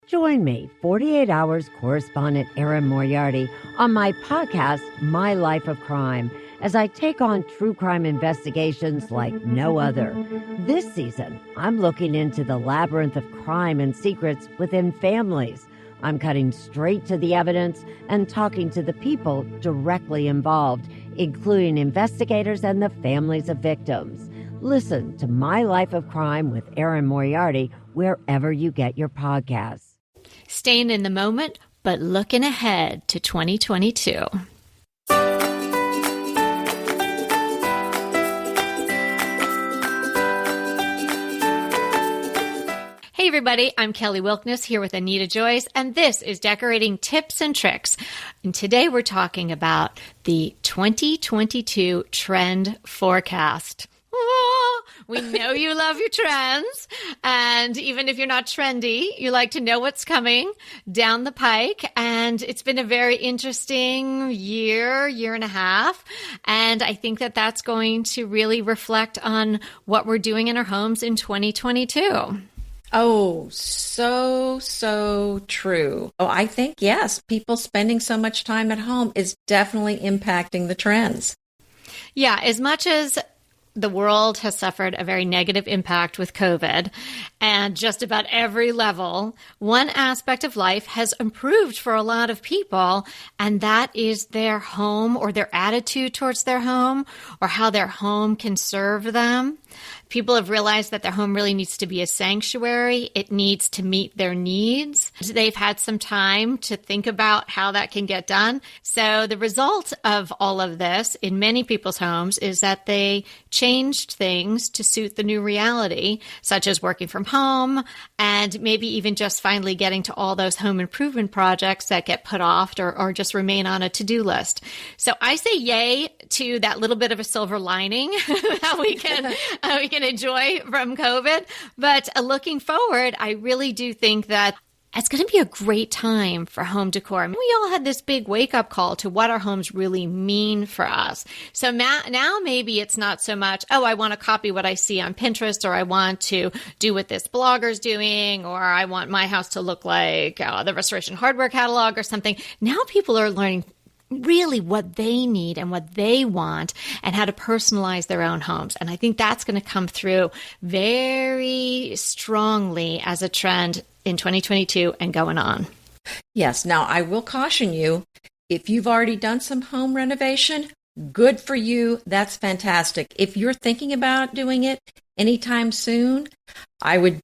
Join me, 48 Hours correspondent Erin Moriarty, on my podcast, My Life of Crime, as I take on true crime investigations like no other. This season, I'm looking into the labyrinth of crime and secrets within families. I'm cutting straight to the evidence and talking to the people directly involved, including investigators and the families of victims. Listen to My Life of Crime with Erin Moriarty wherever you get your podcasts. Staying in the moment, but looking ahead to 2022. Hey everybody, I'm Kelly Wilkness here with Anita Joyce, and this is Decorating Tips and Tricks. And today we're talking about the 2022 trend forecast. We know you love your trends, and even if you're not trendy, you like to know what's coming down the pike. And it's been a very interesting year and a half, and I think that that's going to really reflect on what we're doing in our homes in 2022. Oh, so true. Oh, I think, yes, people spending so much time at home is definitely impacting the trends. Yeah, as much as the world has suffered a very negative impact with COVID, and just about every level, one aspect of life has improved for a lot of people, and that is their home, or their attitude towards their home, or how their home can serve them. People have realized that their home really needs to be a sanctuary. It needs to meet their needs. They've had some time to think about how that can get done. So the result of all of this in many people's homes is that they changed things to suit the new reality, such as working from home, and maybe even just finally getting to all those home improvement projects that get put off or just remain on a to-do list. So I say yay to that little bit of a silver lining that we can enjoy from COVID. But looking forward, I really do think that it's going to be a great time for home decor. I mean, we all had this big wake-up call to what our homes really mean for us. So now maybe it's not so much, oh, I want to copy what I see on Pinterest, or I want to do what this blogger's doing, or I want my house to look like the Restoration Hardware catalog or something. Now people are learning really what they need and what they want and how to personalize their own homes. And I think that's going to come through very strongly as a trend in 2022 and going on. Yes. Now, I will caution you, if you've already done some home renovation, good for you. That's fantastic. If you're thinking about doing it anytime soon, I would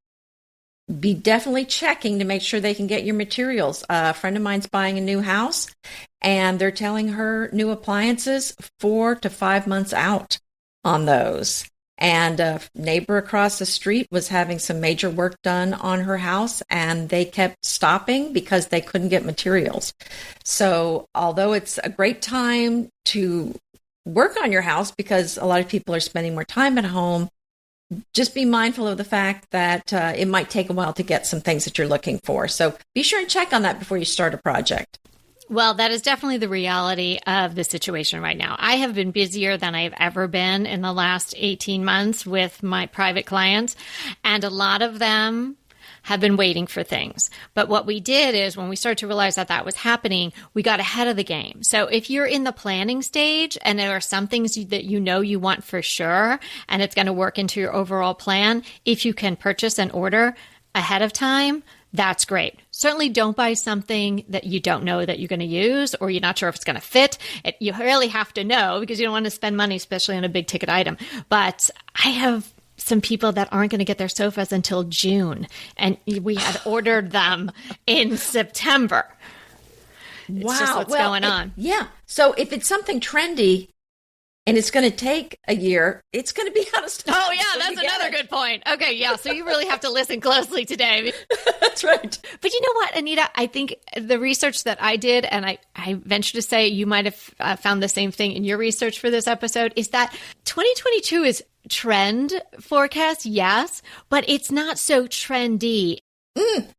be definitely checking to make sure they can get your materials. A friend of mine's buying a new house, and they're telling her new appliances 4 to 5 months out on those. And a neighbor across the street was having some major work done on her house, and they kept stopping because they couldn't get materials. So although it's a great time to work on your house because a lot of people are spending more time at home, just be mindful of the fact that it might take a while to get some things that you're looking for. So be sure and check on that before you start a project. Well, that is definitely the reality of the situation right now. I have been busier than I've ever been in the last 18 months with my private clients, and a lot of them have been waiting for things. But what we did is when we started to realize that that was happening, we got ahead of the game. So if you're in the planning stage and there are some things that you know you want for sure, and it's going to work into your overall plan, if you can purchase and order ahead of time, that's great. Certainly don't buy something that you don't know that you're going to use, or you're not sure if it's going to fit. You really have to know, because you don't want to spend money, especially on a big ticket item. But I have some people that aren't going to get their sofas until June, and we had ordered them in September. It's just what's going on. Yeah. So if it's something trendy and it's going to take a year, it's going to be out of stock. Oh, yeah, that's another good point. Okay, yeah, so you really have to listen closely today. That's right. But you know what, Anita? I think the research that I did, and I venture to say you might have found the same thing in your research for this episode, is that 2022 is trend forecast, yes, but it's not so trendy.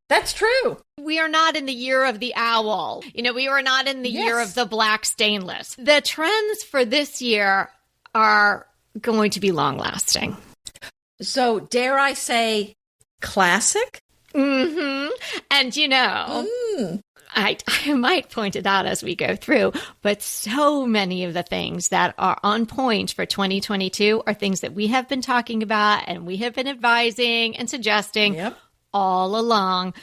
That's true. We are not in the year of the owl. We were not in the year of the black stainless. The trends for this year are going to be long lasting. So dare I say classic? And I might point it out as we go through, but so many of the things that are on point for 2022 are things that we have been talking about and we have been advising and suggesting all along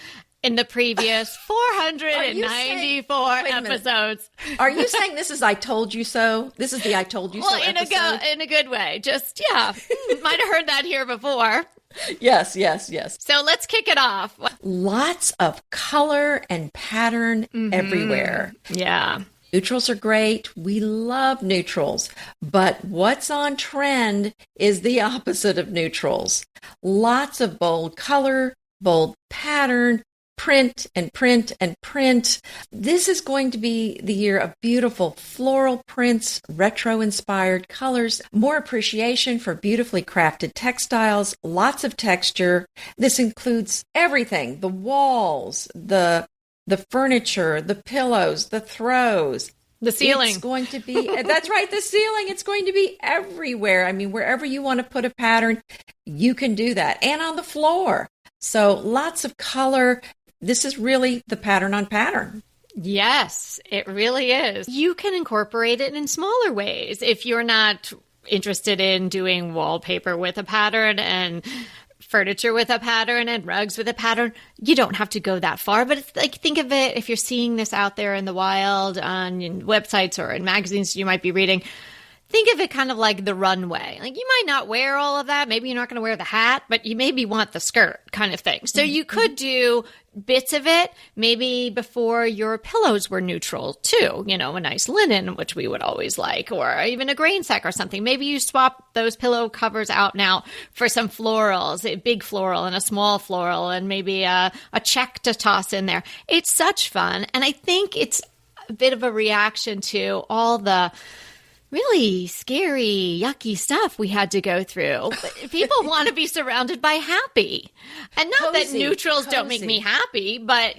in the previous 494 episodes. Are you saying this is I told you so? This is the I told you so episode? In a good way. Just, might have heard that here before. Yes. So let's kick it off. Lots of color and pattern everywhere. Yeah. Neutrals are great. We love neutrals. But what's on trend is the opposite of neutrals. Lots of bold color, bold pattern, print and print and print. This is going to be the year of beautiful floral prints, retro-inspired colors, more appreciation for beautifully crafted textiles, lots of texture. This includes everything, the walls, the furniture, the pillows, the throws. The ceiling. It's going to be, that's right, the ceiling. It's going to be everywhere. I mean, wherever you want to put a pattern, you can do that. And on the floor. So lots of color. This is really the pattern on pattern. Yes, it really is. You can incorporate it in smaller ways. If you're not interested in doing wallpaper with a pattern and furniture with a pattern and rugs with a pattern, you don't have to go that far. But it's like, think of it, if you're seeing this out there in the wild on websites or in magazines you might be reading, think of it kind of like the runway. Like, you might not wear all of that. Maybe you're not going to wear the hat, but you maybe want the skirt kind of thing. So you could do bits of it, maybe before your pillows were neutral too. A nice linen, which we would always like, or even a grain sack or something. Maybe you swap those pillow covers out now for some florals, a big floral and a small floral, and maybe a check to toss in there. It's such fun. And I think it's a bit of a reaction to all the really scary, yucky stuff we had to go through. People want to be surrounded by happy. And not that neutrals don't make me happy, but,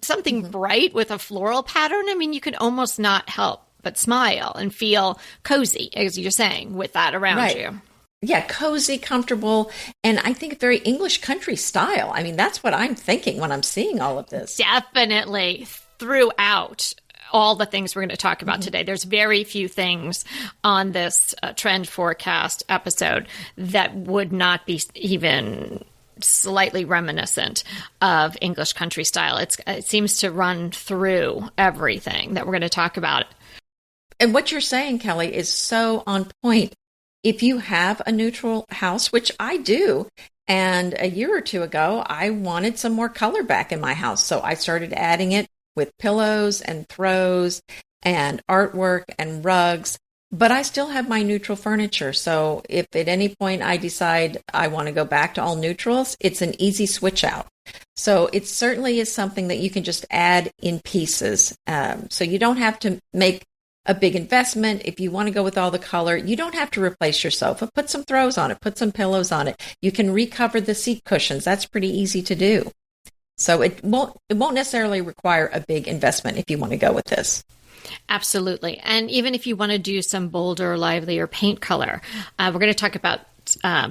something bright with a floral pattern. I mean, you can almost not help but smile and feel cozy, as you're saying, with that around you. Yeah, cozy, comfortable, and I think very English country style. I mean, that's what I'm thinking when I'm seeing all of this. Definitely throughout all the things we're going to talk about today. There's very few things on this trend forecast episode that would not be even slightly reminiscent of English country style. It seems to run through everything that we're going to talk about. And what you're saying, Kelly, is so on point. If you have a neutral house, which I do, and a year or two ago, I wanted some more color back in my house. So I started adding it with pillows and throws and artwork and rugs, but I still have my neutral furniture. So if at any point I decide I want to go back to all neutrals, it's an easy switch out. So it certainly is something that you can just add in pieces. So you don't have to make a big investment. If you want to go with all the color, you don't have to replace your sofa. Put some throws on it, put some pillows on it. You can recover the seat cushions. That's pretty easy to do. So it won't necessarily require a big investment if you want to go with this. Absolutely. And even if you want to do some bolder, livelier paint color, we're going to talk about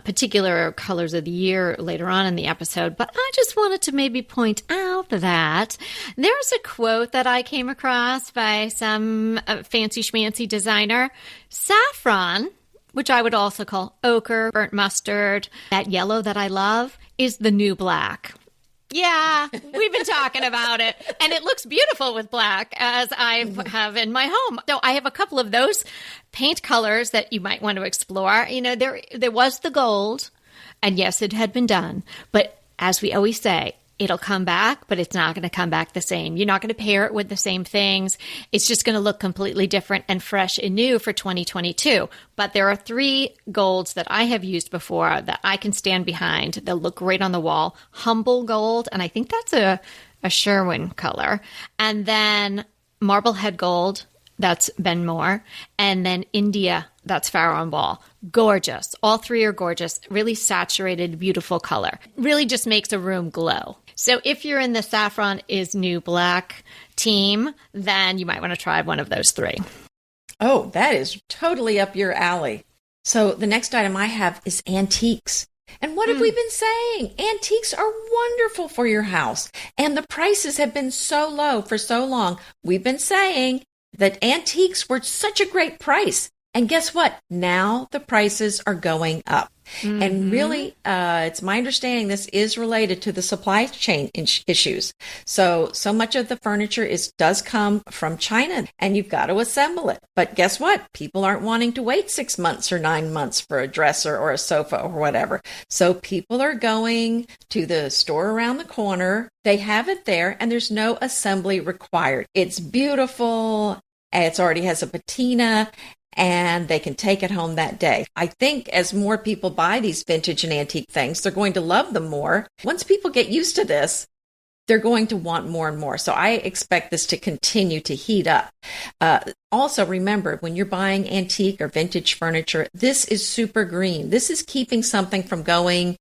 particular colors of the year later on in the episode. But I just wanted to maybe point out that there's a quote that I came across by some fancy schmancy designer. Saffron, which I would also call ochre, burnt mustard, that yellow that I love, is the new black. Yeah, we've been talking about it. And it looks beautiful with black, as I have in my home. So I have a couple of those paint colors that you might want to explore. There was the gold, and yes, it had been done. But as we always say, it'll come back, but it's not going to come back the same. You're not going to pair it with the same things. It's just going to look completely different and fresh and new for 2022. But there are 3 golds that I have used before that I can stand behind. They'll look great on the wall. Humble gold, and I think that's a Sherwin color. And then Marblehead gold, that's Ben Moore. And then India, that's Farrow and Ball. Gorgeous. All 3 are gorgeous. Really saturated, beautiful color. Really just makes a room glow. So if you're in the saffron is new black team, then you might want to try one of those 3. Oh, that is totally up your alley. So the next item I have is antiques. And what have we been saying? Antiques are wonderful for your house. And the prices have been so low for so long. We've been saying that antiques were such a great price. And guess what? Now the prices are going up. And really, it's my understanding this is related to the supply chain issues. So much of the furniture does come from China, and you've got to assemble it. But guess what? People aren't wanting to wait 6 months or 9 months for a dresser or a sofa or whatever. So people are going to the store around the corner. They have it there, and there's no assembly required. It's beautiful. It already has a patina, and they can take it home that day. I think as more people buy these vintage and antique things, they're going to love them more. Once people get used to this, they're going to want more and more. So I expect this to continue to heat up. Also, remember, when you're buying antique or vintage furniture, this is super green. This is keeping something from going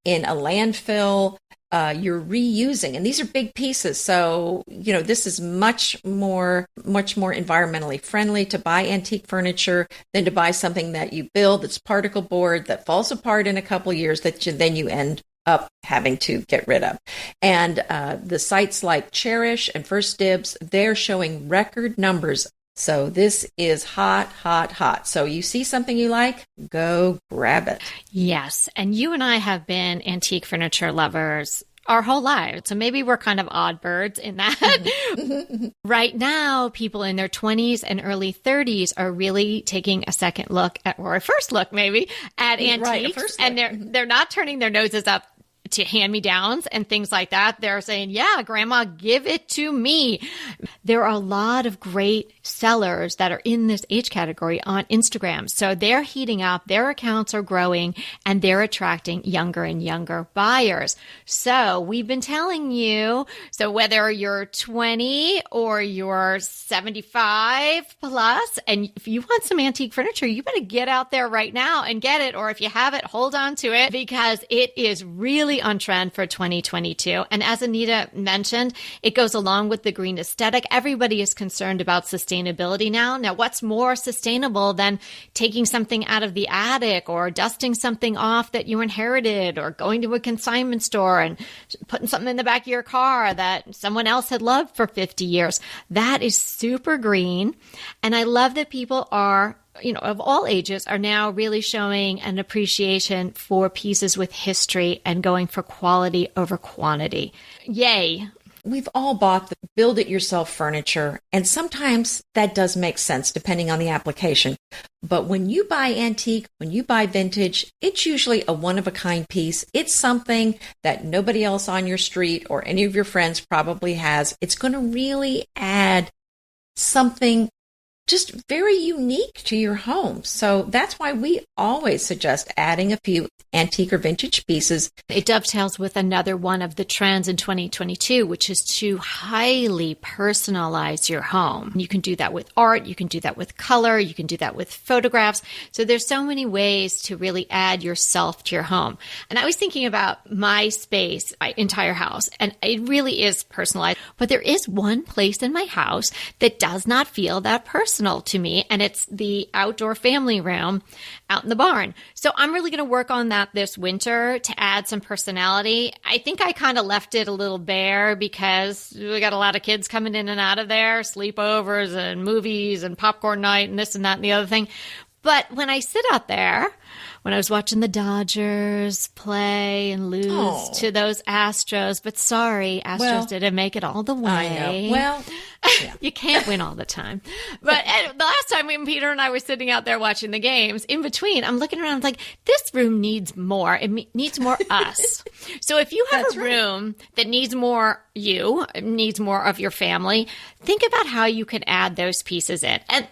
in a landfill. You're reusing, and these are big pieces. So, this is much more environmentally friendly to buy antique furniture than to buy something that you build that's particle board that falls apart in a couple years that then you end up having to get rid of. And the sites like Cherish and First Dibs, they're showing record numbers. So this is hot, hot, hot. So you see something you like, go grab it. Yes. And you and I have been antique furniture lovers our whole lives. So maybe we're kind of odd birds in that. Right now, people in their 20s and early 30s are really taking a second look at, or a first look maybe, at antiques. Right, and they're not turning their noses up to hand-me-downs and things like that. They're saying, yeah, grandma, give it to me. There are a lot of great sellers that are in this age category on Instagram. So they're heating up, their accounts are growing, and they're attracting younger and younger buyers. So we've been telling you, so whether you're 20 or you're 75 plus, and if you want some antique furniture, you better get out there right now and get it. Or if you have it, hold on to it, because it is really on trend for 2022. And as Anita mentioned, it goes along with the green aesthetic. Everybody is concerned about sustainability now. Now, what's more sustainable than taking something out of the attic or dusting something off that you inherited, or going to a consignment store and putting something in the back of your car that someone else had loved for 50 years? That is super green. And I love that people are, of all ages, are now really showing an appreciation for pieces with history and going for quality over quantity. Yay. We've all bought the build-it-yourself furniture, and sometimes that does make sense depending on the application. But when you buy antique, when you buy vintage, it's usually a one-of-a-kind piece. It's something that nobody else on your street or any of your friends probably has. It's going to really add something just very unique to your home. So that's why we always suggest adding a few antique or vintage pieces. It dovetails with another one of the trends in 2022, which is to highly personalize your home. You can do that with art, you can do that with color, you can do that with photographs. So there's so many ways to really add yourself to your home. And I was thinking about my space, my entire house, and it really is personalized. But there is one place in my house that does not feel that personal to me, and it's the outdoor family room out in the barn. So I'm really going to work on that this winter to add some personality. I think I kind of left it a little bare because we got a lot of kids coming in and out of there, sleepovers and movies and popcorn night and this and that and the other thing. But when I sit out there, when I was watching the Dodgers play and lose to those Astros, but sorry, Astros didn't make it all the way. I know. Well, yeah. You can't win all the time. But the last time when Peter and I were sitting out there watching the games, in between, I'm looking around, I'm like, this room needs more. It needs more us. So if you have a room that needs more you, needs more of your family, think about how you can add those pieces in. And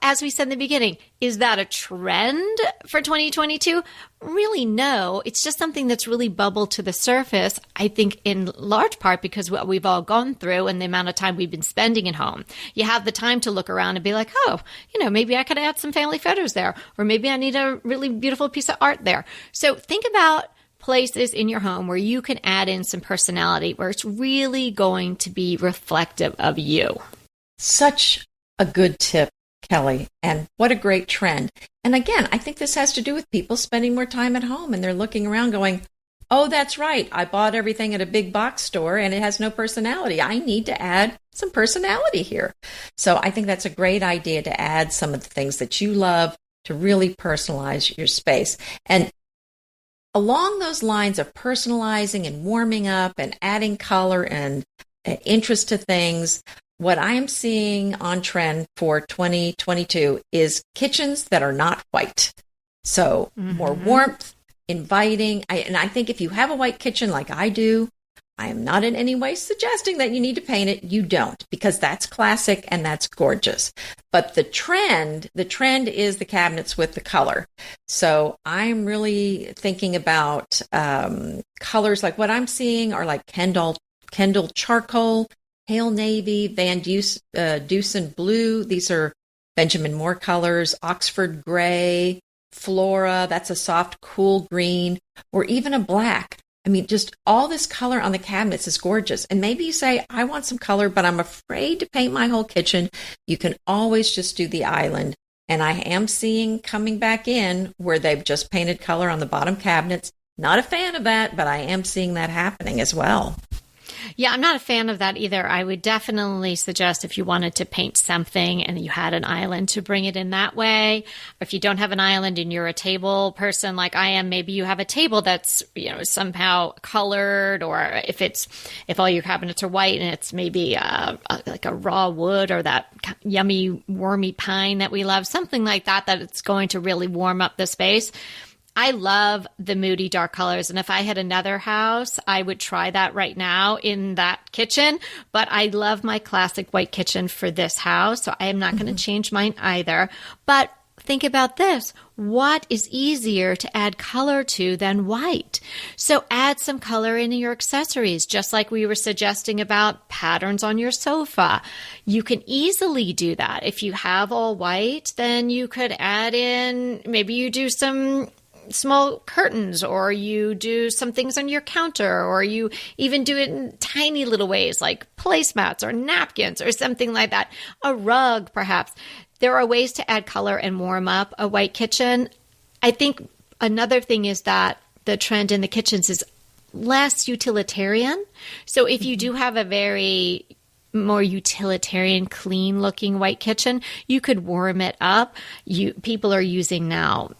as we said in the beginning, is that a trend for 2022? Really, no. It's just something that's really bubbled to the surface, I think, in large part because what we've all gone through and the amount of time we've been spending at home. You have the time to look around and be like, maybe I could add some family photos there, or maybe I need a really beautiful piece of art there. So think about places in your home where you can add in some personality, where it's really going to be reflective of you. Such a good tip, Kelly. And what a great trend. And again, I think this has to do with people spending more time at home and they're looking around going, oh, that's right. I bought everything at a big box store and it has no personality. I need to add some personality here. So I think that's a great idea to add some of the things that you love to really personalize your space. And along those lines of personalizing and warming up and adding color and interest to things, what I'm seeing on trend for 2022 is kitchens that are not white. So more warmth, inviting. And I think if you have a white kitchen like I do, I am not in any way suggesting that you need to paint it. You don't, because that's classic and that's gorgeous. But the trend is the cabinets with the color. So I'm really thinking about colors like what I'm seeing are like Kendall charcoal, pale navy, Van Dusen blue. These are Benjamin Moore colors, Oxford gray, Flora. That's a soft, cool green, or even a black. I mean, just all this color on the cabinets is gorgeous. And maybe you say, I want some color, but I'm afraid to paint my whole kitchen. You can always just do the island. And I am seeing coming back in where they've just painted color on the bottom cabinets. Not a fan of that, but I am seeing that happening as well. Yeah, I'm not a fan of that either. I would definitely suggest if you wanted to paint something and you had an island to bring it in that way. Or if you don't have an island and you're a table person like I am, maybe you have a table that's, somehow colored, or if all your cabinets are white and it's maybe like a raw wood or that yummy, wormy pine that we love, something like that it's going to really warm up the space. I love the moody dark colors. And if I had another house, I would try that right now in that kitchen. But I love my classic white kitchen for this house. So I am not going to change mine either. But think about this. What is easier to add color to than white? So add some color in your accessories, just like we were suggesting about patterns on your sofa. You can easily do that. If you have all white, then you could add in, maybe you do some small curtains, or you do some things on your counter, or you even do it in tiny little ways like placemats or napkins or something like that. A rug, perhaps. There are ways to add color and warm up a white kitchen. I think another thing is that the trend in the kitchens is less utilitarian. So if you do have a very more utilitarian, clean looking white kitchen, you could warm it up. People are using now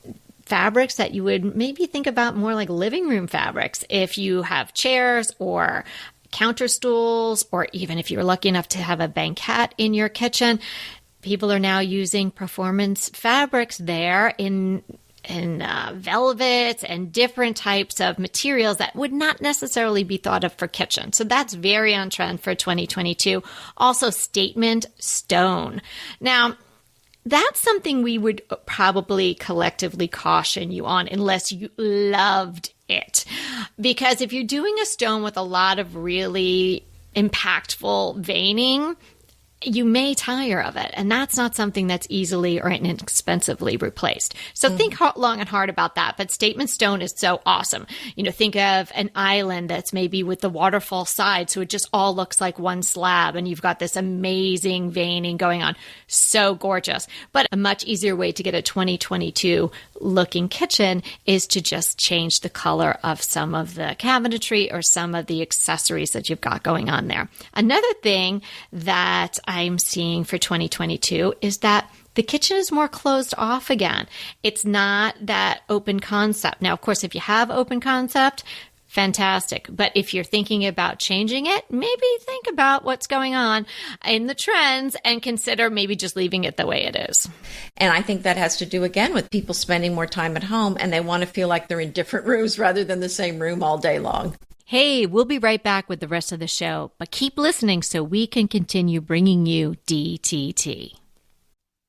fabrics that you would maybe think about more like living room fabrics. If you have chairs or counter stools, or even if you're lucky enough to have a banquette in your kitchen, people are now using performance fabrics there in velvets and different types of materials that would not necessarily be thought of for kitchen. So that's very on trend for 2022. Also, statement stone. Now, that's something we would probably collectively caution you on unless you loved it. Because if you're doing a stone with a lot of really impactful veining, you may tire of it. And that's not something that's easily or inexpensively replaced. So think long and hard about that. But statement stone is so awesome. Think of an island that's maybe with the waterfall side. So it just all looks like one slab and you've got this amazing veining going on. So gorgeous. But a much easier way to get a 2022 looking kitchen is to just change the color of some of the cabinetry or some of the accessories that you've got going on there. Another thing that I'm seeing for 2022 is that the kitchen is more closed off again. It's not that open concept. Now, of course, if you have open concept, fantastic. But if you're thinking about changing it, maybe think about what's going on in the trends and consider maybe just leaving it the way it is. And I think that has to do, again, with people spending more time at home and they want to feel like they're in different rooms rather than the same room all day long. Hey, we'll be right back with the rest of the show, but keep listening so we can continue bringing you DTT.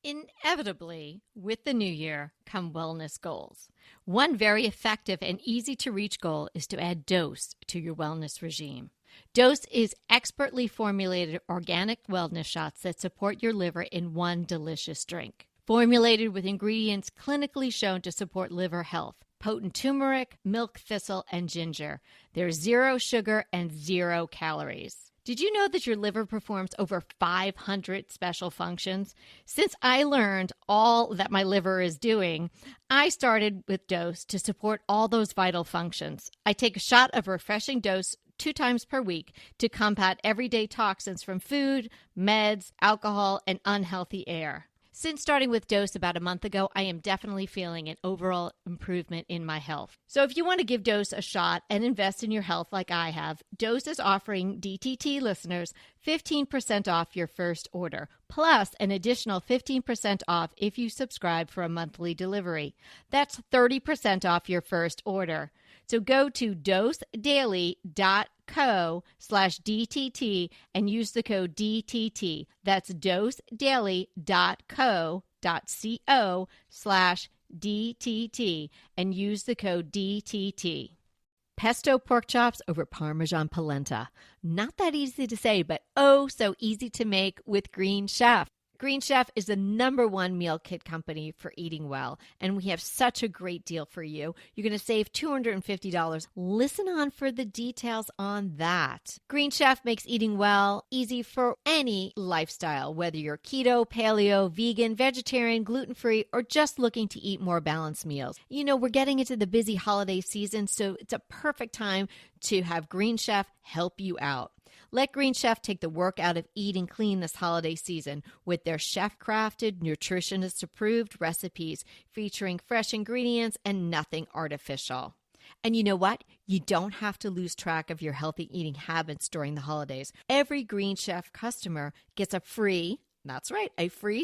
Inevitably, with the new year come wellness goals. One very effective and easy to reach goal is to add dose to your wellness regime. Dose is expertly formulated organic wellness shots that support your liver in one delicious drink. Formulated with ingredients clinically shown to support liver health. Potent turmeric, milk thistle, and ginger. There's 0 sugar and 0 calories. Did you know that your liver performs over 500 special functions? Since I learned all that my liver is doing, I started with Dose to support all those vital functions. I take a shot of refreshing Dose 2 times per week to combat everyday toxins from food, meds, alcohol, and unhealthy air. Since starting with Dose about a month ago, I am definitely feeling an overall improvement in my health. So if you want to give Dose a shot and invest in your health like I have, Dose is offering DTT listeners 15% off your first order, plus an additional 15% off if you subscribe for a monthly delivery. That's 30% off your first order. So go to dosedaily.co/DTT and use the code DTT. That's dosedaily.co.co/DTT and use the code DTT. Pesto pork chops over Parmesan polenta. Not that easy to say, but oh so easy to make with Green Chef. Green Chef is the #1 meal kit company for eating well, and we have such a great deal for you. You're going to save $250. Listen on for the details on that. Green Chef makes eating well easy for any lifestyle, whether you're keto, paleo, vegan, vegetarian, gluten-free, or just looking to eat more balanced meals. You know, we're getting into the busy holiday season, so it's a perfect time to have Green Chef help you out. Let Green Chef take the work out of eating clean this holiday season with their chef-crafted, nutritionist-approved recipes featuring fresh ingredients and nothing artificial. And you know what? You don't have to lose track of your healthy eating habits during the holidays. Every Green Chef customer gets a free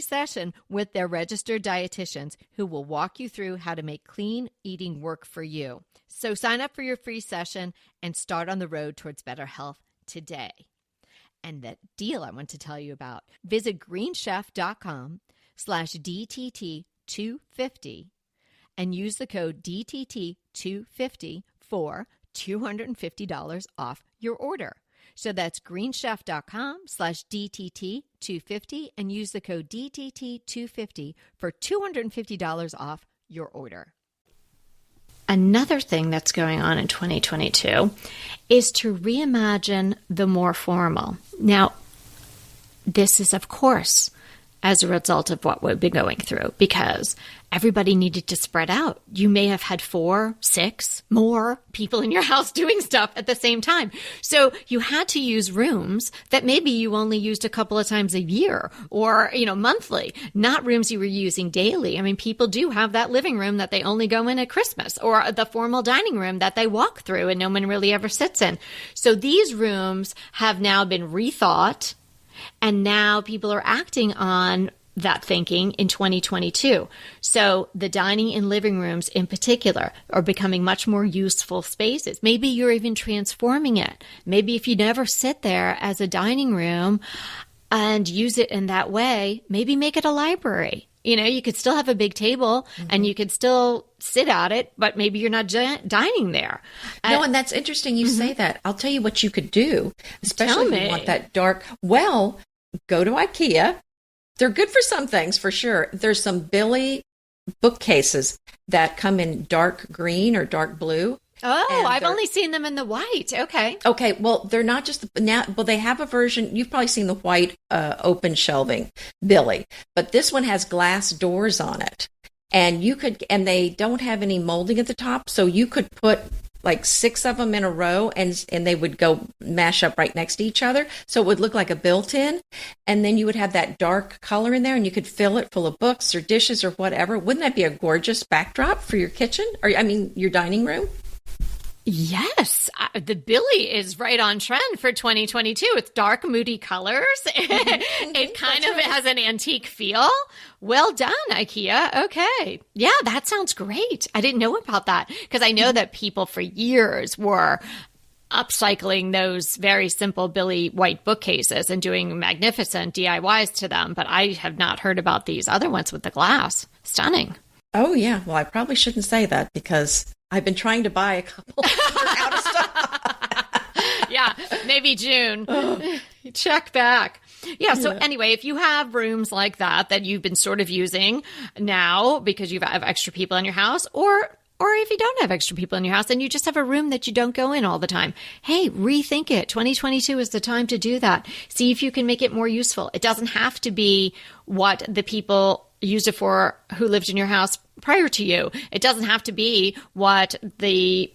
session with their registered dietitians who will walk you through how to make clean eating work for you. So sign up for your free session and start on the road towards better health today. And the deal I want to tell you about, visit greenchef.com/DTT250 and use the code DTT250 for $250 off your order. So that's greenchef.com/DTT250 and use the code DTT250 for $250 off your order. Another thing that's going on in 2022 is to reimagine the more formal. Now, this is, of course, as a result of what we've been going through, because everybody needed to spread out. You may have had 4, 6 more people in your house doing stuff at the same time. So you had to use rooms that maybe you only used a couple of times a year or, monthly, not rooms you were using daily. I mean, people do have that living room that they only go in at Christmas, or the formal dining room that they walk through and no one really ever sits in. So these rooms have now been rethought. And now people are acting on that thinking in 2022. So the dining and living rooms in particular are becoming much more useful spaces. Maybe you're even transforming it. Maybe if you never sit there as a dining room and use it in that way, maybe make it a library. You could still have a big table and you could still sit at it, but maybe you're not dining there. No, and that's interesting you say that. I'll tell you what you could do, especially if you want that dark. Well, go to IKEA. They're good for some things, for sure. There's some Billy bookcases that come in dark green or dark blue. Oh, I've only seen them in the white. Okay. Okay. Well, they're not just now. Well, they have a version. You've probably seen the white open shelving, Billy, but this one has glass doors on it, and they don't have any molding at the top, so you could put like 6 of them in a row, and they would go mash up right next to each other, so it would look like a built-in, and then you would have that dark color in there, and you could fill it full of books or dishes or whatever. Wouldn't that be a gorgeous backdrop for your kitchen, or your dining room? Yes, the Billy is right on trend for 2022. It's dark, moody colors. It kind of has an antique feel. Well done, IKEA. Okay. Yeah, that sounds great. I didn't know about that because I know that people for years were upcycling those very simple Billy white bookcases and doing magnificent DIYs to them. But I have not heard about these other ones with the glass. Stunning. Oh, yeah. Well, I probably shouldn't say that because I've been trying to buy a couple. They're out of stock. Yeah, maybe June. Check back. Yeah, so anyway, if you have rooms like that you've been sort of using now because you have extra people in your house, or Or if you don't have extra people in your house and you just have a room that you don't go in all the time, hey, rethink it. 2022 is the time to do that. See if you can make it more useful. It doesn't have to be what the people used it for who lived in your house prior to you. It doesn't have to be what the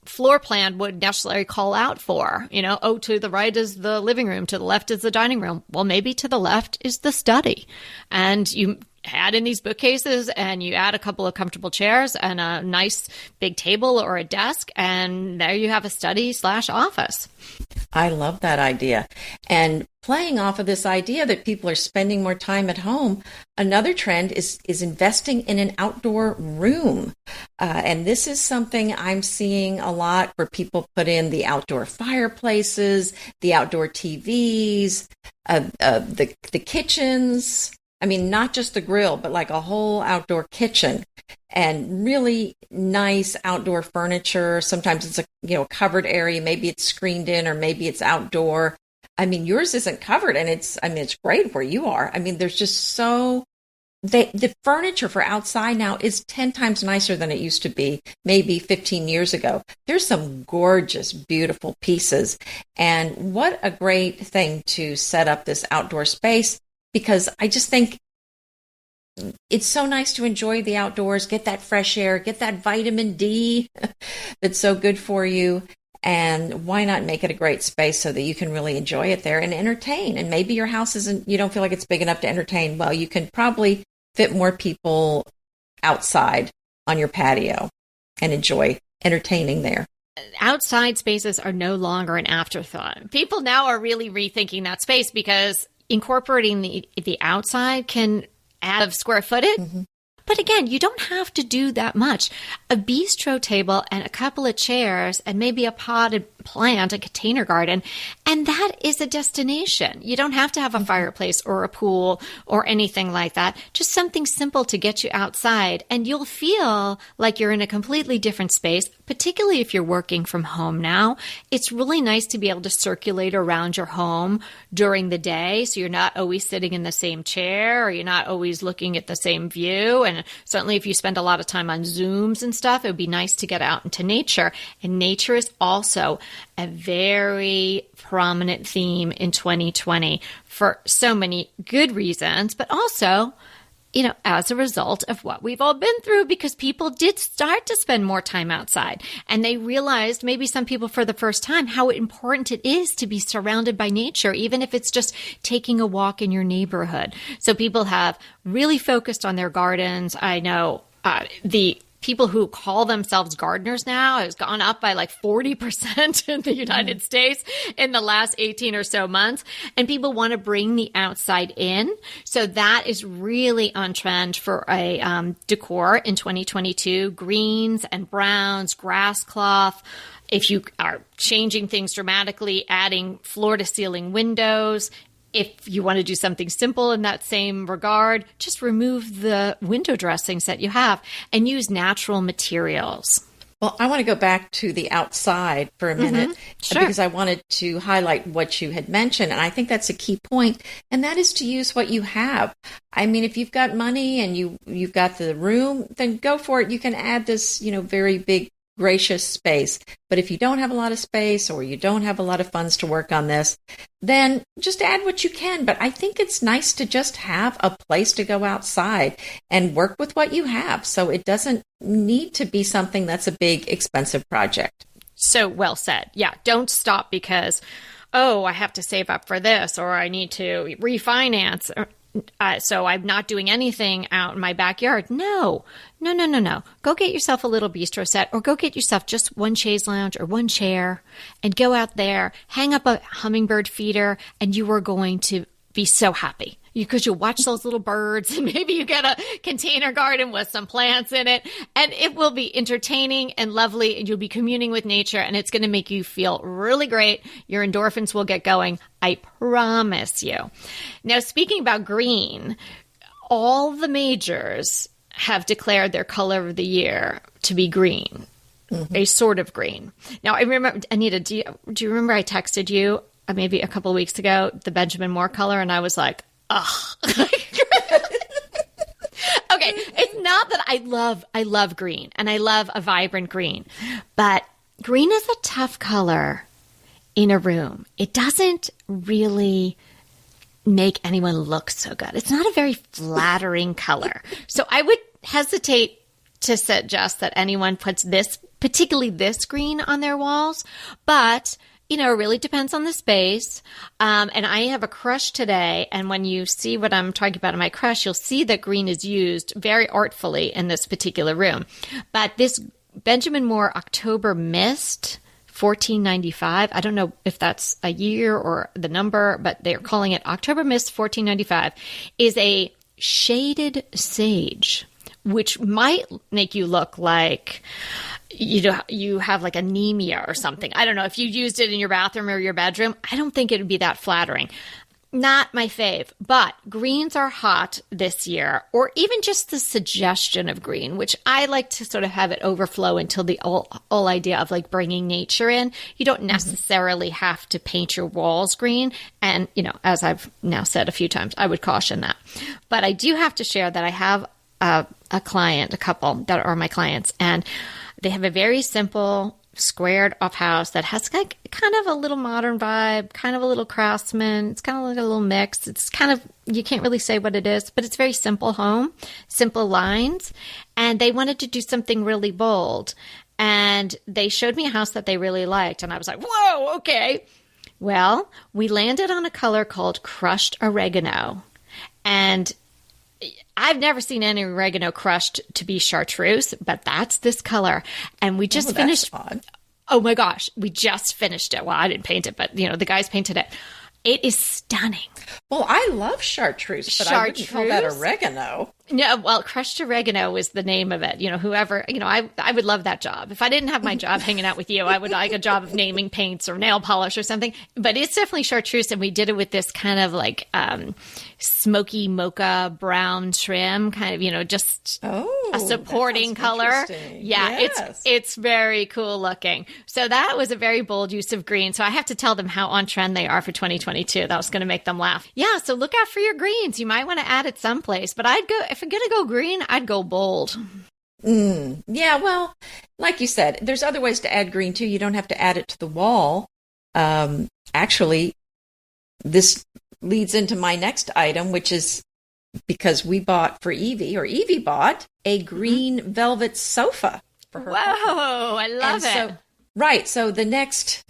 floor plan would necessarily call out for. To the right is the living room, to the left is the dining room. Well, maybe to the left is the study. And you add in these bookcases and you add a couple of comfortable chairs and a nice big table or a desk, and there you have a study/office. I love that idea. And playing off of this idea that people are spending more time at home, another trend is investing in an outdoor room. And this is something I'm seeing a lot where people put in the outdoor fireplaces, the outdoor TVs, the kitchens. I mean, not just the grill, but like a whole outdoor kitchen and really nice outdoor furniture. Sometimes it's a covered area. Maybe it's screened in or maybe it's outdoor. I mean, yours isn't covered and it's great where you are. I mean, there's just the furniture for outside now is 10 times nicer than it used to be maybe 15 years ago. There's some gorgeous, beautiful pieces. And what a great thing to set up this outdoor space, because I just think it's so nice to enjoy the outdoors, get that fresh air, get that vitamin D that's so good for you. And why not make it a great space so that you can really enjoy it there and entertain? And maybe your house you don't feel like it's big enough to entertain. Well, you can probably fit more people outside on your patio and enjoy entertaining there. Outside spaces are no longer an afterthought. People now are really rethinking that space because incorporating the outside can add square footage. Mm-hmm. But again, you don't have to do that much. A bistro table and a couple of chairs and maybe a potted plant, a container garden, and that is a destination. You don't have to have a fireplace or a pool or anything like that. Just something simple to get you outside, and you'll feel like you're in a completely different space, particularly if you're working from home now. It's really nice to be able to circulate around your home during the day, so you're not always sitting in the same chair or you're not always looking at the same view. And certainly if you spend a lot of time on Zooms and stuff, it would be nice to get out into nature. And nature is also a very prominent theme in 2020 for so many good reasons, but also, as a result of what we've all been through, because people did start to spend more time outside and they realized, maybe some people for the first time, how important it is to be surrounded by nature, even if it's just taking a walk in your neighborhood. So people have really focused on their gardens. I know the people who call themselves gardeners now has gone up by like 40% in the United States in the last 18 or so months. And people want to bring the outside in. So that is really on trend for a decor in 2022. Greens and browns, grass cloth. If you are changing things dramatically, adding floor to ceiling windows. If you want to do something simple in that same regard, just remove the window dressings that you have and use natural materials. Well, I want to go back to the outside for a minute Sure. because I wanted to highlight what you had mentioned. And I think that's a key point, and that is to use what you have. I mean, if you've got money and you've got the room, then go for it. You can add this, very big, gracious space. But if you don't have a lot of space or you don't have a lot of funds to work on this, then just add what you can. But I think it's nice to just have a place to go outside and work with what you have. So it doesn't need to be something that's a big, expensive project. So well said. Yeah. Don't stop because, I have to save up for this, or I need to refinance. So I'm not doing anything out in my backyard. No. Go get yourself a little bistro set, or go get yourself just one chaise lounge or one chair and go out there, hang up a hummingbird feeder, and you are going to be so happy because you'll watch those little birds, and maybe you get a container garden with some plants in it, and it will be entertaining and lovely, and you'll be communing with nature, and it's going to make you feel really great. Your endorphins will get going. I promise you. Now, speaking about green, all the majors have declared their color of the year to be green, a sort of green. Now, I remember, Anita, do you remember I texted you maybe a couple of weeks ago, the Benjamin Moore color, and I was like, ugh. Okay, Okay, it's not that I love green and I love a vibrant green, but green is a tough color in a room. It doesn't really make anyone look so good. It's not a very flattering color. So I would hesitate to suggest that anyone puts particularly this green on their walls, but it really depends on the space. And I have a crush today. And when you see what I'm talking about in my crush, you'll see that green is used very artfully in this particular room. But this Benjamin Moore October Mist, $14.95. I don't know if that's a year or the number, but they're calling it October Mist $14.95, is a shaded sage, which might make you look like you have like anemia or something. I don't know. If you used it in your bathroom or your bedroom, I don't think it would be that flattering. Not my fave, but greens are hot this year, or even just the suggestion of green, which I like to sort of have it overflow until the whole idea of like bringing nature in. You don't necessarily have to paint your walls green. And, as I've now said a few times, I would caution that. But I do have to share that I have a couple that are my clients, and they have a very simple squared off house that has kind of a little modern vibe, kind of a little craftsman. It's kind of like a little mix. It's kind of, you can't really say what it is, but it's very simple home, simple lines. And they wanted to do something really bold. And they showed me a house that they really liked. And I was like, whoa, okay. Well, we landed on a color called crushed oregano. And I've never seen any oregano crushed to be chartreuse, but that's this color. And we just finished. Oh my gosh, we just finished it. Well, I didn't paint it, but the guys painted it. It is stunning. Well, I love chartreuse, but I wouldn't call that oregano. No, well, crushed oregano was the name of it. Whoever, I would love that job. If I didn't have my job hanging out with you, I would like a job of naming paints or nail polish or something. But it's definitely chartreuse, and we did it with this kind of like smoky mocha brown trim, kind of, just a supporting color. Yeah, yes. It's very cool looking. So that was a very bold use of green. So I have to tell them how on trend they are for 2022. That was going to make them laugh. Yeah, so look out for your greens. You might want to add it someplace, but if I'm going to go green, I'd go bold. Yeah, well, like you said, there's other ways to add green too. You don't have to add it to the wall. Actually, this leads into my next item, which is because we bought for Evie, or Evie bought a green velvet sofa for her. Whoa, I love it. Right. So the next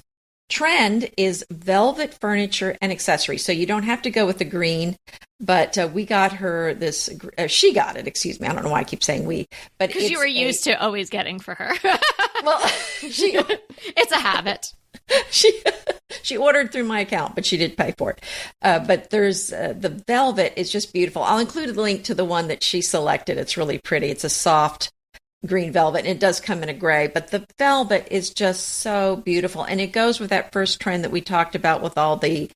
trend is velvet furniture and accessories. So you don't have to go with the green, but we got her this, she got it, excuse me. I don't know why I keep saying we, but because you were used to always getting for her. Well, it's a habit. She ordered through my account, but she did pay for it. But there's the velvet is just beautiful. I'll include a link to the one that she selected. It's really pretty. It's a soft green velvet, and it does come in a gray, but the velvet is just so beautiful. And it goes with that first trend that we talked about with all the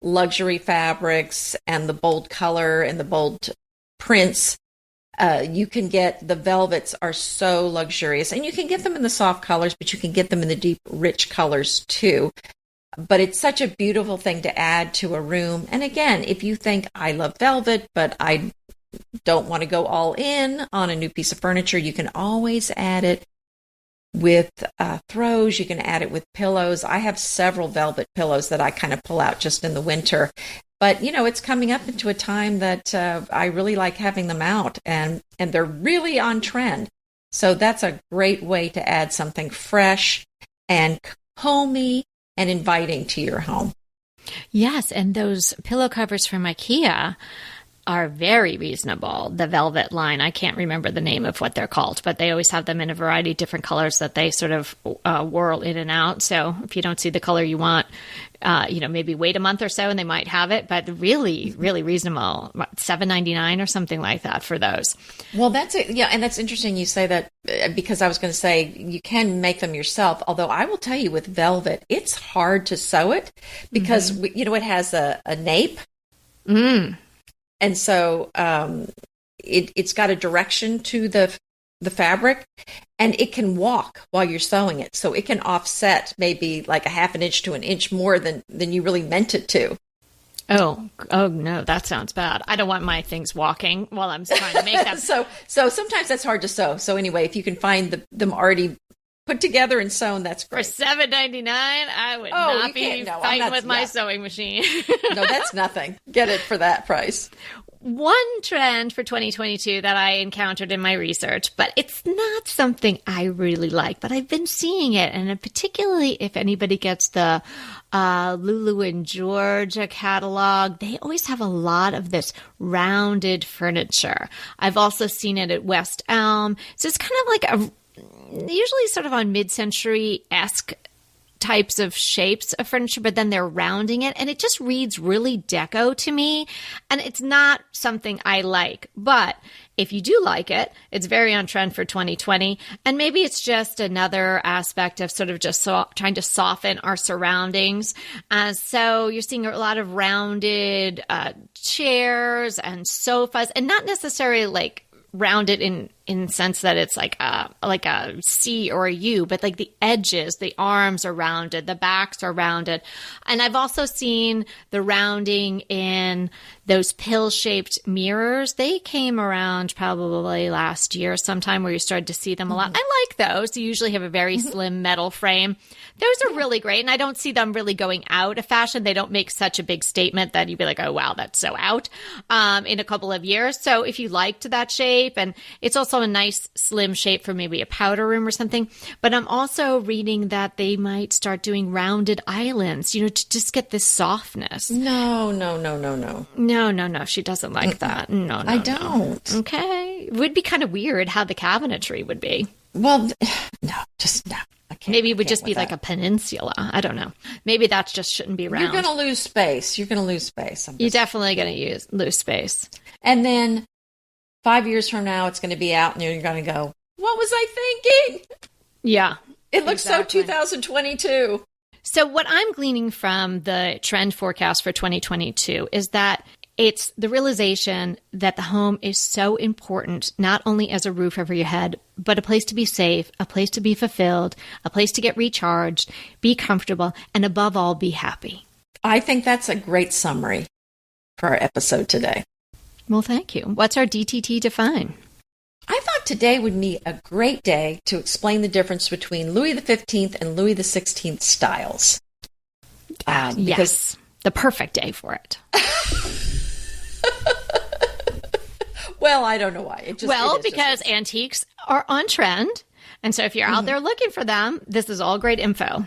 luxury fabrics and the bold color and the bold prints. You can get the velvets are so luxurious, and you can get them in the soft colors, but you can get them in the deep, rich colors too. But it's such a beautiful thing to add to a room. And again, if you think I love velvet, but I don't want to go all in on a new piece of furniture, you can always add it with throws. You can add it with pillows. I have several velvet pillows that I kind of pull out just in the winter. But, it's coming up into a time that I really like having them out, and they're really on trend. So that's a great way to add something fresh and homey and inviting to your home. Yes, and those pillow covers from IKEA are very reasonable. The velvet line, I can't remember the name of what they're called, but they always have them in a variety of different colors that they sort of whirl in and out. So if you don't see the color you want, maybe wait a month or so and they might have it, but really, really reasonable, $7.99 or something like that for those. Well, that's it. Yeah. And that's interesting you say that, because I was going to say you can make them yourself. Although I will tell you with velvet, it's hard to sew it because, it has a nape. And so it's got a direction to the fabric, and it can walk while you're sewing it. So it can offset maybe like a half an inch to an inch more than you really meant it to. Oh no, that sounds bad. I don't want my things walking while I'm trying to make them. So sometimes that's hard to sew. So anyway, if you can find them already put together and sewn, that's For great. $7.99, I would not be fighting with my sewing machine. No, that's nothing. Get it for that price. One trend for 2022 that I encountered in my research, but it's not something I really like, but I've been seeing it. And particularly if anybody gets the Lulu and Georgia catalog, they always have a lot of this rounded furniture. I've also seen it at West Elm. So it's kind of like usually sort of on mid-century-esque types of shapes of furniture, but then they're rounding it, and it just reads really deco to me, and it's not something I like. But if you do like it, it's very on trend for 2020, and maybe it's just another aspect of sort of just trying to soften our surroundings. So you're seeing a lot of rounded chairs and sofas, and not necessarily like rounded in sense that it's like a C or a U, but like the edges, the arms are rounded, the backs are rounded. And I've also seen the rounding in those pill-shaped mirrors. They came around probably last year sometime where you started to see them a lot. I like those. They usually have a very slim metal frame. Those are really great, and I don't see them really going out of fashion. They don't make such a big statement that you'd be like, oh, wow, that's so out in a couple of years. So if you liked that shape, and it's also a nice slim shape for maybe a powder room or something. But I'm also reading that they might start doing rounded islands, to just get this softness. No. No. She doesn't like that. No, I don't. No. Okay. It would be kind of weird how the cabinetry would be. Well, no. Maybe it would just be like a peninsula. I don't know. Maybe that just shouldn't be round. You're going to lose space. You're definitely going to lose space. And then 5 years from now, it's going to be out, and you're going to go, what was I thinking? Yeah. It looks exactly. So 2022. So what I'm gleaning from the trend forecast for 2022 is that it's the realization that the home is so important, not only as a roof over your head, but a place to be safe, a place to be fulfilled, a place to get recharged, be comfortable, and above all, be happy. I think that's a great summary for our episode today. Well, thank you. What's our DTT define? I thought today would be a great day to explain the difference between Louis XV and Louis XVI styles. Yes, the perfect day for it. Well, I don't know why. Because antiques are on trend. And so if you're out there looking for them, this is all great info.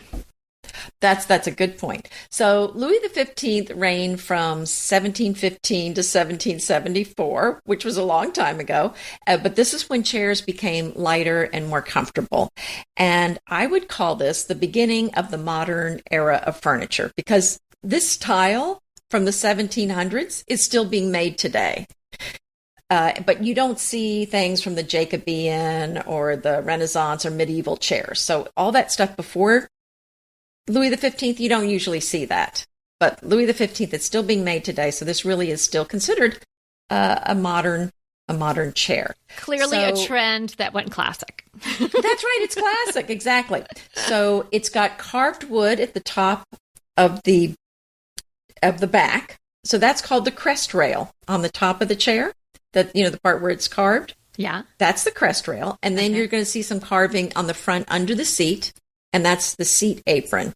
That's a good point. So Louis XV reigned from 1715 to 1774, which was a long time ago. But this is when chairs became lighter and more comfortable. And I would call this the beginning of the modern era of furniture, because this style from the 1700s is still being made today. But you don't see things from the Jacobean or the Renaissance or medieval chairs. So all that stuff before Louis XV, you don't usually see that. But Louis XV, it's still being made today. So this really is still considered a modern chair. Clearly a trend that went classic. That's right. It's classic. Exactly. So it's got carved wood at the top of the back. So that's called the crest rail on the top of the chair. The part where it's carved. Yeah. That's the crest rail. And then you're going to see some carving on the front under the seat. And that's the seat apron.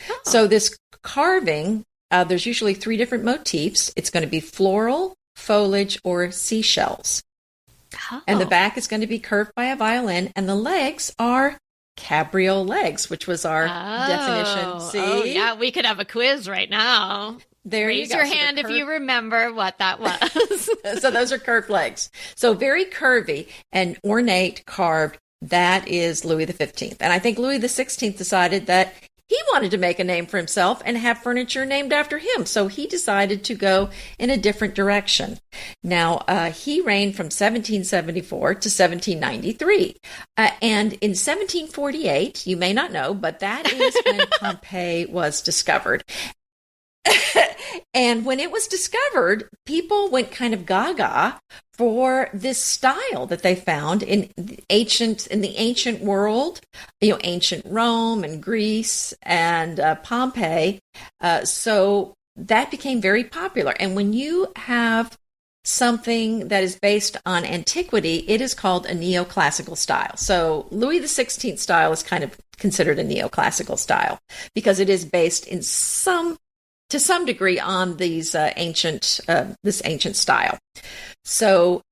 Oh. So this carving, there's usually 3 different motifs. It's going to be floral, foliage, or seashells. Oh. And the back is going to be curved by a violin. And the legs are cabriole legs, which was our definition. See? Oh, yeah. We could have a quiz right now. Raise your hand if you remember what that was. So those are curved legs. So very curvy and ornate, carved. That is Louis XV. And I think Louis XVI decided that he wanted to make a name for himself and have furniture named after him. So he decided to go in a different direction. Now, he reigned from 1774 to 1793. And in 1748, you may not know, but that is when Pompeii was discovered. And when it was discovered, people went kind of gaga for this style that they found in the ancient world, ancient Rome and Greece and Pompeii. So that became very popular. And when you have something that is based on antiquity, it is called a neoclassical style. So Louis XVI style is kind of considered a neoclassical style because it is based to some degree on these this ancient style. So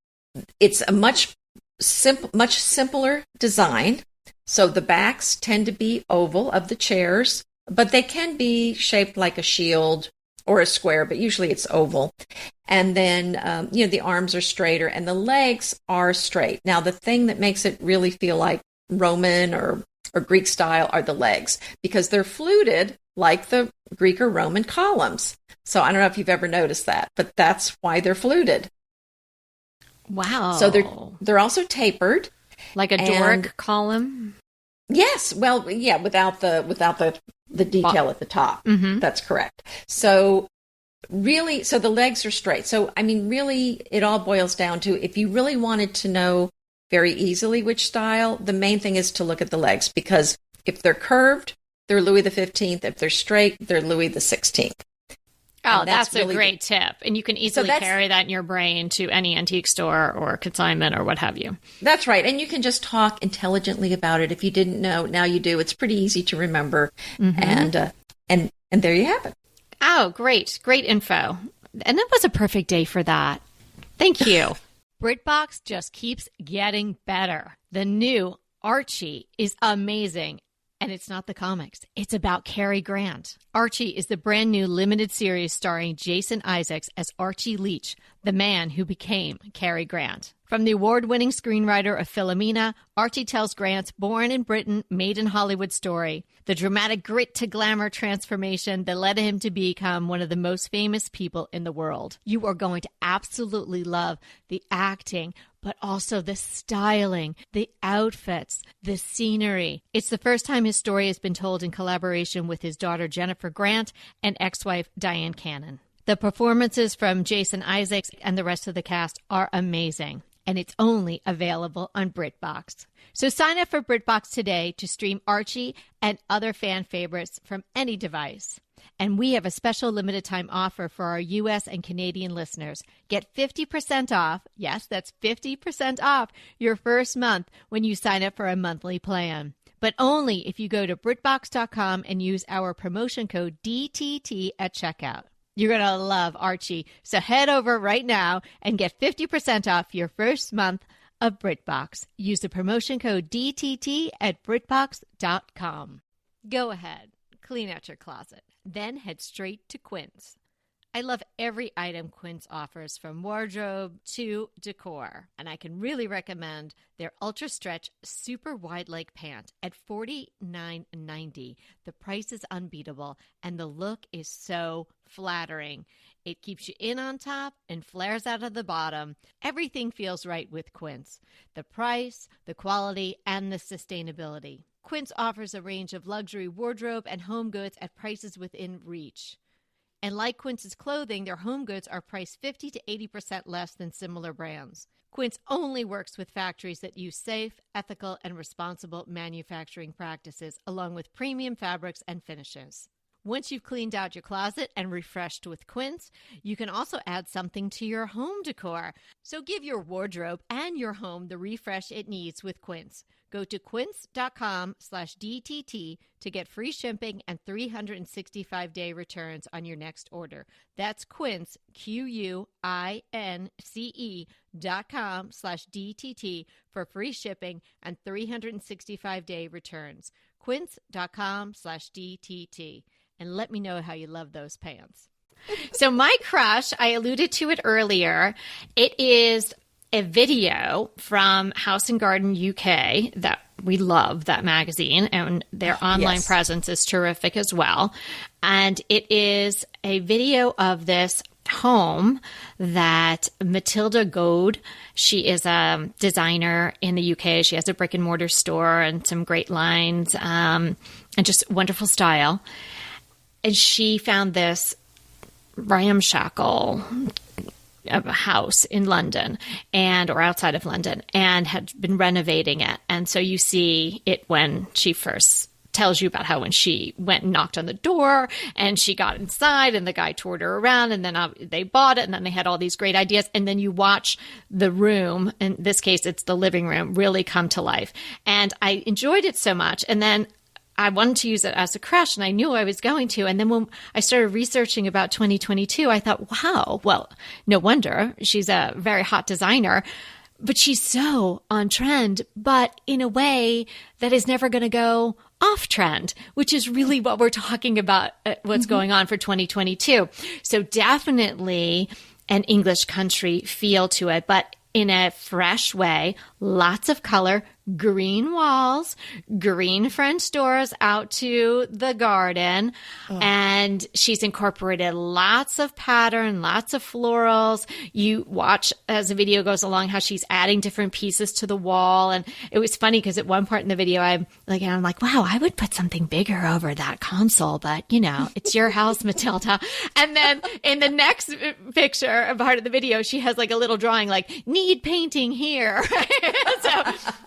it's a much simpler design. So the backs tend to be oval of the chairs, but they can be shaped like a shield or a square, but usually it's oval. And then, the arms are straighter and the legs are straight. Now, the thing that makes it really feel like Roman or Greek style are the legs, because they're fluted like the Greek or Roman columns. So I don't know if you've ever noticed that, but that's why they're fluted. Wow. So they're also tapered. Like a Doric column? Yes. Well, yeah, without the detail at the top. Mm-hmm. That's correct. So really, so the legs are straight. So, I mean, really, it all boils down to, if you really wanted to know very easily which style, the main thing is to look at the legs, because if they're curved, they're Louis XV. If they're straight, they're Louis XVI. Oh, that's really a great tip. And you can easily carry that in your brain to any antique store or consignment or what have you. That's right. And you can just talk intelligently about it. If you didn't know, now you do. It's pretty easy to remember. Mm-hmm. And there you have it. Oh, great. Great info. And that was a perfect day for that. Thank you. BritBox just keeps getting better. The new Archie is amazing. And it's not the comics. It's about Cary Grant. Archie is the brand new limited series starring Jason Isaacs as Archie Leach, the man who became Cary Grant. From the award-winning screenwriter of Philomena, Archie tells Grant's born in Britain, made in Hollywood story, the dramatic grit to glamour transformation that led him to become one of the most famous people in the world. You are going to absolutely love the acting, but also the styling, the outfits, the scenery. It's the first time his story has been told in collaboration with his daughter Jennifer Grant and ex-wife Diane Cannon. The performances from Jason Isaacs and the rest of the cast are amazing, and it's only available on BritBox. So sign up for BritBox today to stream Archie and other fan favorites from any device. And we have a special limited time offer for our U.S. and Canadian listeners. Get 50% off, yes, that's 50% off your first month when you sign up for a monthly plan. But only if you go to BritBox.com and use our promotion code DTT at checkout. You're going to love Archie. So head over right now and get 50% off your first month of BritBox. Use the promotion code DTT at BritBox.com. Go ahead, clean out your closet, then head straight to Quince. I love every item Quince offers, from wardrobe to decor, and I can really recommend their Ultra Stretch Super Wide Leg Pant at $49.90. The price is unbeatable, and the look is so flattering. It keeps you in on top and flares out of the bottom. Everything feels right with Quince. The price, the quality, and the sustainability. Quince offers a range of luxury wardrobe and home goods at prices within reach. And like Quince's clothing, their home goods are priced 50 to 80% less than similar brands. Quince only works with factories that use safe, ethical, and responsible manufacturing practices, along with premium fabrics and finishes. Once you've cleaned out your closet and refreshed with Quince, you can also add something to your home decor. So give your wardrobe and your home the refresh it needs with Quince. Go to quince.com/DTT to get free shipping and 365-day returns on your next order. That's Quince, QUINCE.com/DTT for free shipping and 365-day returns. Quince.com/DTT. And let me know how you love those pants. So my crush, I alluded to it earlier. It is a video from House and Garden UK that we love, that magazine, and their online presence is terrific as well. And it is a video of this home that Matilda Goad, she is a designer in the UK. She has a brick and mortar store and some great lines and just wonderful style. And she found this ramshackle of a house in London or outside of London, and had been renovating it. And so you see it when she first tells you about how when she went and knocked on the door and she got inside and the guy toured her around and then they bought it and then they had all these great ideas. And then you watch the room, in this case, it's the living room, really come to life. And I enjoyed it so much. And then I wanted to use it as a crush and I knew I was going to. And then when I started researching about 2022, I thought, wow, well, no wonder she's a very hot designer, but she's so on trend, but in a way that is never going to go off trend, which is really what we're talking about, what's going on for 2022. So definitely an English country feel to it, but in a fresh way, lots of color, green walls, green French doors out to the garden. Oh. And she's incorporated lots of pattern, lots of florals. You watch as the video goes along how she's adding different pieces to the wall. And it was funny because at one part in the video, I'm like, wow, I would put something bigger over that console, but it's your house, Matilda. And then in the next picture, a part of the video, she has like a little drawing like need painting here.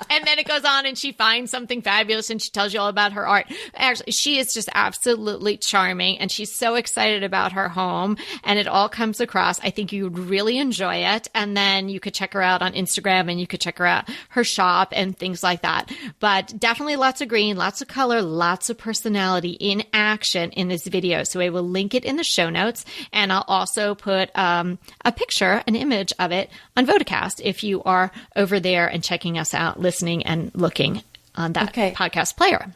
And then it goes on and she finds something fabulous and she tells you all about her art. Actually, she is just absolutely charming and she's so excited about her home and it all comes across. I think you would really enjoy it. And then you could check her out on Instagram and you could check her out, her shop and things like that. But definitely lots of green, lots of color, lots of personality in action in this video. So I will link it in the show notes and I'll also put a picture, an image of it on Vodacast if you are over there and checking us out, listening and looking on that podcast player.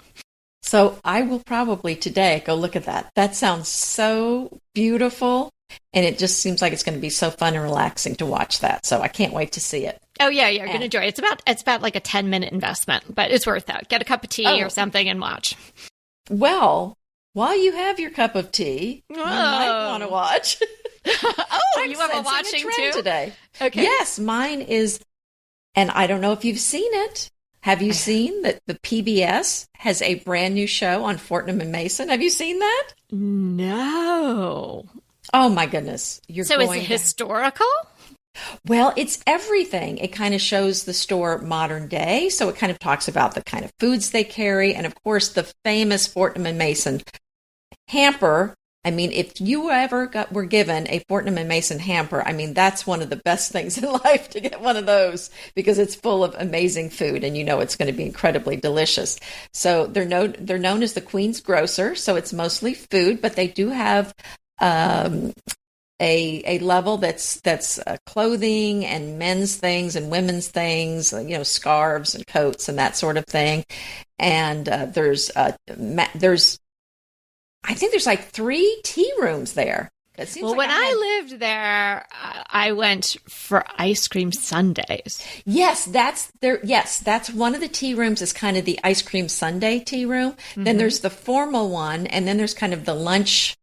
So I will probably today go look at that. That sounds so beautiful. And it just seems like it's going to be so fun and relaxing to watch that. So I can't wait to see it. Oh, yeah, you're going to enjoy it. It's about like a 10-minute investment, but it's worth it. Get a cup of tea or something and watch. Well, while you have your cup of tea, you might want to watch. You have a watching too? Today. Okay. Yes, mine is, and I don't know if you've seen it. Have you seen that the PBS has a brand new show on Fortnum and Mason? Have you seen that? No. Oh my goodness. So is it historical? Well, it's everything. It kind of shows the store modern day. So it kind of talks about the kind of foods they carry. And of course, the famous Fortnum and Mason hamper. I mean, if you ever were given a Fortnum and Mason hamper, I mean, that's one of the best things in life to get one of those because it's full of amazing food and it's going to be incredibly delicious. So they're known as the Queen's Grocer. So it's mostly food, but they do have a level that's clothing and men's things and women's things, scarves and coats and that sort of thing. And I think there's like 3 tea rooms there. Well, when I lived there, I went for ice cream sundaes. Yes, that's there. Yes, that's one of the tea rooms is kind of the ice cream sundae tea room. Mm-hmm. Then there's the formal one, and then there's kind of the lunch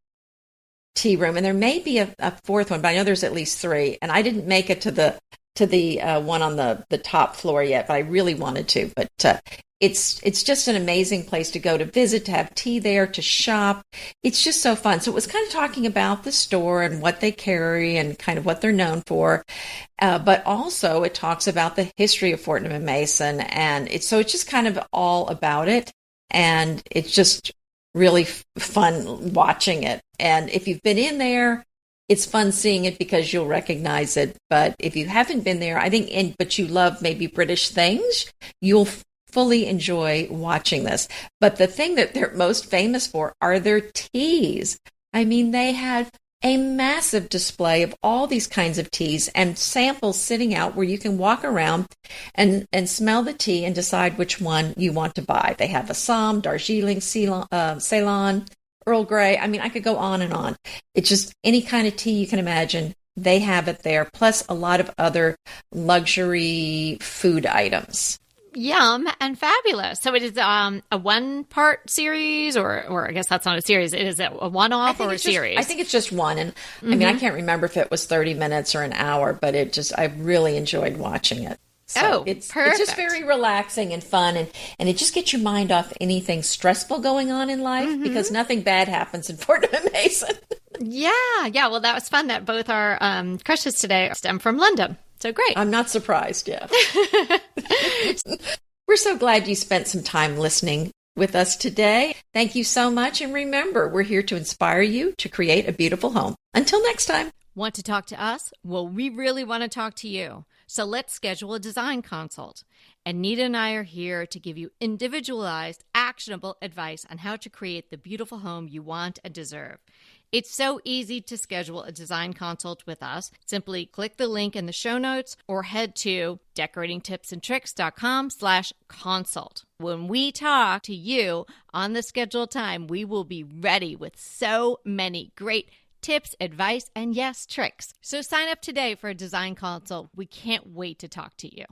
tea room, and there may be a 4th one, but I know there's at least 3. And I didn't make it to the one on the top floor yet, but I really wanted to. But it's just an amazing place to go to visit, to have tea there, to shop. It's just so fun. So it was kind of talking about the store and what they carry and kind of what they're known for. But also it talks about the history of Fortnum and Mason. And it's just kind of all about it. And it's just really fun watching it. And if you've been in there, it's fun seeing it because you'll recognize it. But if you haven't been there, I think, but you love maybe British things, you'll fully enjoy watching this. But the thing that they're most famous for are their teas. I mean, they had a massive display of all these kinds of teas and samples sitting out where you can walk around and smell the tea and decide which one you want to buy. They have Assam, Darjeeling, Ceylon, Earl Grey. I mean, I could go on and on. It's just any kind of tea you can imagine. They have it there, plus a lot of other luxury food items. Yum and fabulous. So it is a 1-part series, or I guess that's not a series. It is a one-off or a series? I think it's just one. And I mean, I can't remember if it was 30 minutes or an hour, but I really enjoyed watching it. So it's just very relaxing and fun, and it just gets your mind off anything stressful going on in life because nothing bad happens in Fortnum and Mason. Yeah. Well, that was fun that both our crushes today stem from London. So great. I'm not surprised, yeah. We're so glad you spent some time listening with us today. Thank you so much. And remember, we're here to inspire you to create a beautiful home. Until next time. Want to talk to us? Well, we really want to talk to you. So let's schedule a design consult. Anita and I are here to give you individualized, actionable advice on how to create the beautiful home you want and deserve. It's so easy to schedule a design consult with us. Simply click the link in the show notes or head to decoratingtipsandtricks.com/consult. When we talk to you on the scheduled time, we will be ready with so many great tips, advice, and yes, tricks. So sign up today for a design consult. We can't wait to talk to you.